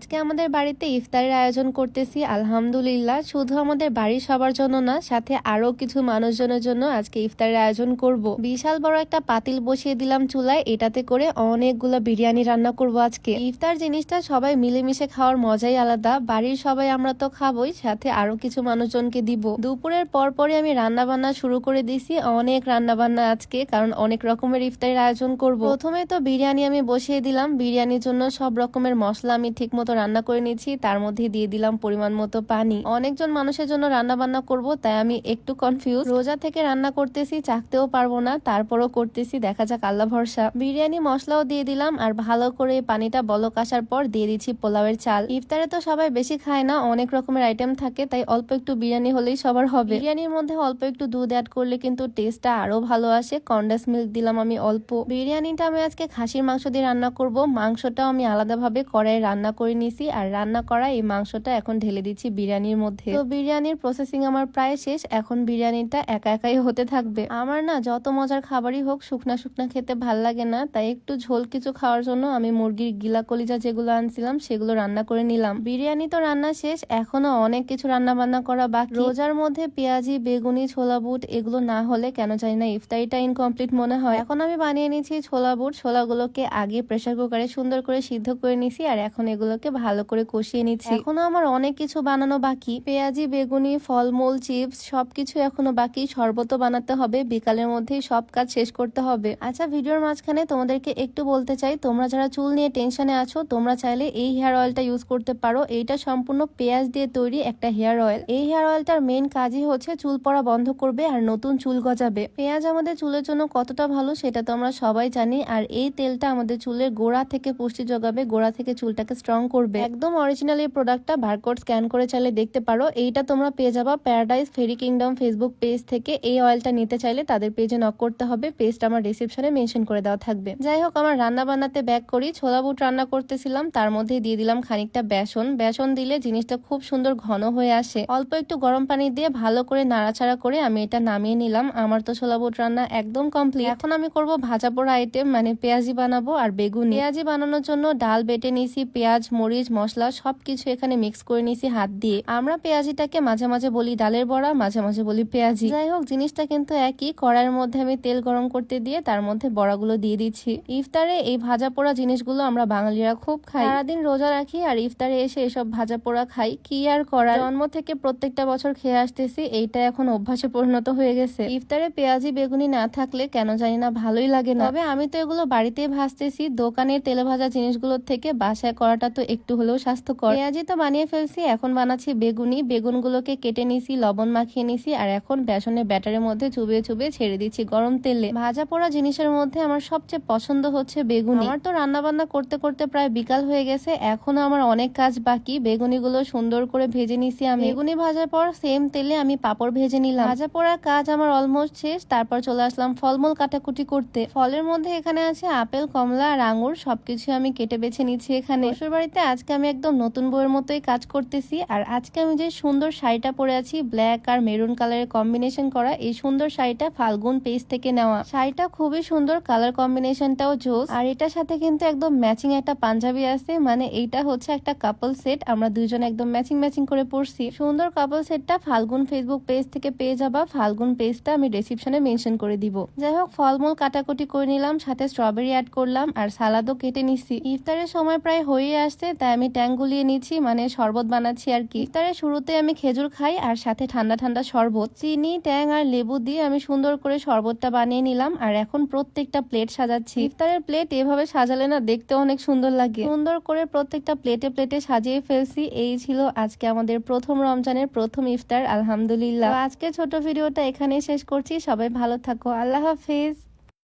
আজকে আমাদের বাড়িতে ইফতারের আয়োজন করতেছি আলহামদুলিল্লাহ। শুধু আমাদের বাড়ির সবার জন্য না, সাথে আরো কিছু মানুষজনের জন্য আজকে ইফতারের আয়োজন করব। বিশাল বড় একটা পাতিল বসিয়ে দিলাম চুলায়, এটাতে করে অনেকগুলো বিরিয়ানি রান্না করব আজকে। ইফতার জিনিসটা সবাই মিলেমিশে খাওয়ার মজাই আলাদা। বাড়ির সবাই আমরা তো খাবোই, সাথে আরো কিছু মানুষজনকে দিব। দুপুরের পরপরই আমি রান্না বান্না শুরু করে দিছি, অনেক রান্না বান্না আজকে, কারণ অনেক রকমের ইফতারের আয়োজন করব। প্রথমে তো বিরিয়ানি আমি বসিয়ে দিলাম। বিরিয়ানির জন্য সব রকমের মশলা আমি ঠিক মতো রান্না করে নিচ্ছি, তার মধ্যে দিয়ে দিলাম পরিমাণ মতো পানি। অনেকজন মানুষের জন্য রান্না বান্না করব, তাই আমি একটু কনফিউজ। রোজা থেকে রান্না করতেছি, চাকতেও পারবো না, তারপরও করতেছি, দেখা যাক আল্লাহ ভরসা। বিরিয়ানি মশলাও দিয়ে দিলাম, আর ভালো করে পানিটা বলক আসার পর দিয়ে দিচ্ছি পোলাওয়ের চাল। ইফতারে তো সবাই বেশি খায় না, অনেক রকমের আইটেম থাকে, তাই অল্প একটু বিরিয়ানি হলেই সবার হবে। বিরিয়ানির মধ্যে অল্প একটু দুধ অ্যাড করলে কিন্তু টেস্টটা আরো ভালো আসে। কন্ডেন্স মিল্ক দিলাম আমি অল্প। বিরিয়ানিটা আমি আজকে খাসির মাংস দিয়ে রান্না করব। মাংসটাও আমি আলাদাভাবে কড়াই রান্না করে নিছি, আর রান্না করা এই মাংসটা এখন ঢেলে দিচ্ছি বিরিয়ানির মধ্যে। তো বিরিয়ানির প্রসেসিং আমার প্রায় শেষ, এখন বিরিয়ানিটা একা একাই হতে থাকবে। আমার না যত মজার খাবারই হোক শুকনা শুকনা খেতে ভাল লাগে না, তাই একটু ঝোল কিছু খাওয়ার জন্য আমি মুরগির গিলা কলিজা যেগুলো আনছিলাম সেগুলো রান্না করে নিলাম। বিরিয়ানি তো রান্না শেষ, এখনো অনেক কিছু রান্না বান্না করা বাকি। রোজার মধ্যে পেঁয়াজি, বেগুনি, ছোলা বুট এগুলো না হলে কেন জানি না ইফতারিটা ইনকমপ্লিট মনে হয়। এখন আমি বানিয়ে নিচ্ছি ছোলা বুট। ছোলাগুলোকে আগে প্রেসার কুকারে সুন্দর করে সিদ্ধ করে নিছি, আর এখন এগুলোকে ভালো করে কষিয়ে নিচ্ছি। এখনো আমার অনেক কিছু বানানো বাকি। পেঁয়াজি, বেগুনি, ফলমূল, চিপস সবকিছু এখনো বাকি। শরবতও বানাতে হবে, বিকালের মধ্যেই সব কাজ শেষ করতে হবে। আচ্ছা, ভিডিওর মাঝখানে তোমাদেরকে একটু বলতে চাই, তোমরা যারা চুল নিয়ে টেনশনে আছো, তোমরা চাইলে এই হেয়ার অয়েলটা ইউজ করতে পারো। এইটা সম্পূর্ণ পেঁয়াজ দিয়ে তৈরি একটা হেয়ার অয়েল। এই হেয়ার অয়েলটার মেইন কাজই হচ্ছে চুল পড়া বন্ধ করবে আর নতুন চুল গজাবে। পেঁয়াজ আমাদের চুলের জন্য কতটা ভালো সেটা তো আমরা সবাই জানি, আর এই তেলটা আমাদের চুলের গোড়া থেকে পুষ্টি যোগাবে, গোড়া থেকে চুলটাকে স্ট্রং করবে। একদম অরিজিনাল এই প্রোডাক্টটা বারকোড স্ক্যান করে চাইলে দেখতে পারো। এইটা তোমরা পেয়ে যাবা প্যারাডাইস ফেরি কিংডম ফেসবুক পেজ থেকে। এই অয়েলটা নিতে চাইলে তাদের পেজে নক করতে হবে, পেজটা আমার ডেসক্রিপশনে মেনশন করে দেওয়া থাকবে। যাই হোক, আমার রান্না বান্নাতে ব্যাক করি। ছোলা বুট রান্না করতেছিলাম, তার মধ্যে দিয়ে দিলাম খানিকটা বেসন। বেসন দিলে জিনিসটা খুব সুন্দর ঘন হয়ে আসে। অল্প একটু গরম পানি দিয়ে ভালো করে নাড়াচাড়া করে আমি এটা নামিয়ে নিলাম। আমার তো ছোলা বুট রান্না একদম কমপ্লিট। এখন আমি করব ভাজা পোড়া আইটেম, মানে পেঁয়াজি বানাবো আর বেগুনি। পেঁয়াজি বানানোর জন্য ডাল বেটে নিছি, পেঁয়াজ, মরিচ, মশলা সবকিছু এখানে মিক্স করে নিছি হাত দিয়ে। আমরা পেঁয়াজিটাকে মাঝে মাঝে বলি ডালের বড়া, মাঝে মাঝে বলি পেঁয়াজি। যাই হোক, জিনিসটা কিন্তু একই। কড়াইয়ের মধ্যে আমি তেল গরম করতে দিয়ে তার মধ্যে বড়াগুলো দিয়ে দিচ্ছি। ইফতারে এই ভাজা পোড়া জিনিসগুলো আমরা বাঙালিরা খুব খাই। সারাদিন রোজা রাখি আর ইফতারে এসে এসব ভাজা পোড়া খাই, কি আর করা। জন্ম থেকে প্রত্যেকটা বছর খেয়ে আসতেছি, এইটা এখন অভ্যাসে পরিণত হয়ে গেছে। ইফতারে পেঁয়াজি বেগুনি না থাকলে কেন জানি না ভালোই লাগে না। তবে আমি তো এগুলো বাড়িতেই ভাজতেছি, দোকানের তেলে ভাজা জিনিসগুলোর থেকে বাসায় করাটা তো একটু হলেও স্বাস্থ্যকর। পেঁয়াজি তো বানিয়ে ফেলছি, এখন বানাচ্ছি বেগুনি। বেগুনগুলোকে কেটে নিছি, লবণ মাখিয়ে নিছি, আর এখন বেসনের ব্যাটারের মধ্যে চুবিয়ে চুবিয়ে ছেড়ে দিচ্ছি গরম তেলে। ভাজা পোড়া জিনিসের মধ্যে আমার সবচেয়ে পছন্দ হচ্ছে বেগুনি। আমার তো রান্না বান্না করতে করতে প্রায় বিকাল হয়ে গেছে, এখনো আমার অনেক কাজ বাকি। বেগুনিগুলো সুন্দর করে ভেজে নিছি আমি। বেগুনি ভাজার পর সেম তেলে আমি পাপড় ভেজে নিলাম। ভাজা পোড়ার কাজ আমার অলমোস্ট শেষ। তারপর চলে আসলাম ফলমূল কাটাকুটি করতে। ফলের মধ্যে এখানে আছে আপেল, কমলা আর আঙ্গুর, সবকিছু আমি কেটে বেছে নিচ্ছি এখানে। শ্বশুর বাড়িতে আজকে আমি একদম নতুন বউয়ের মতোই কাজ করতেছি, আর আজকে আমি যে সুন্দর শাড়িটা পরে আছি, ব্ল্যাক আর মেরুন কালারের কম্বিনেশন করা, এই সুন্দর শাড়িটা ফাল্গুন পেজ থেকে নেওয়া। শাড়িটা খুবই সুন্দর, কালার কম্বিনেশনটাও জোস। আর এটার সাথে কিন্তু একদম ম্যাচিং একটা পাঞ্জাবি আছে, মানে এইটা হচ্ছে একটা কাপল সেট। আমরা দুইজন একদম ম্যাচিং ম্যাচিং করে পরছি। সুন্দর কাপল সেটটা ফাল্গুন ফেসবুক পেজ থেকে পেয়ে যাবা। ফাল্গুন পেজটা আমি ডেসক্রিপশনে মেনশন করে দিব। যাই হোক, ফলমূল কাটাকুটি করে নিলাম, সাথে স্ট্রবেরি অ্যাড করলাম, আর সালাদও কেটে নিচ্ছি। ইফতারের সময় প্রায় হয়ে আসছে, তাই আমি ট্যাং গুলিয়ে নিচ্ছি, মানে শরবত বানাচ্ছি আর কি। ইফতারের শুরুতে আমি খেজুর খাই, আর সাথে ঠান্ডা ঠান্ডা শরবত। চিনি, ট্যাং আর লেবু দিয়ে আমি সুন্দর করে শরবতটা বানিয়ে নিলাম, আর এখন প্রত্যেকটা প্লেট সাজাচ্ছি। ইফতারের প্লেট এভাবে সাজালে না দেখতে অনেক সুন্দর লাগে। সুন্দর করে প্রত্যেকটা প্লেটে প্লেটে সাজিয়ে ফেলছি। এই ছিল আজকে আমাদের প্রথম রমজানের প্রথম ইফতার, আলহামদুলিল্লাহ। আজকে ছোট ভিডিওটা এখানেই শেষ করছি। সবাই ভালো থাকো, আল্লাহ হাফেজ।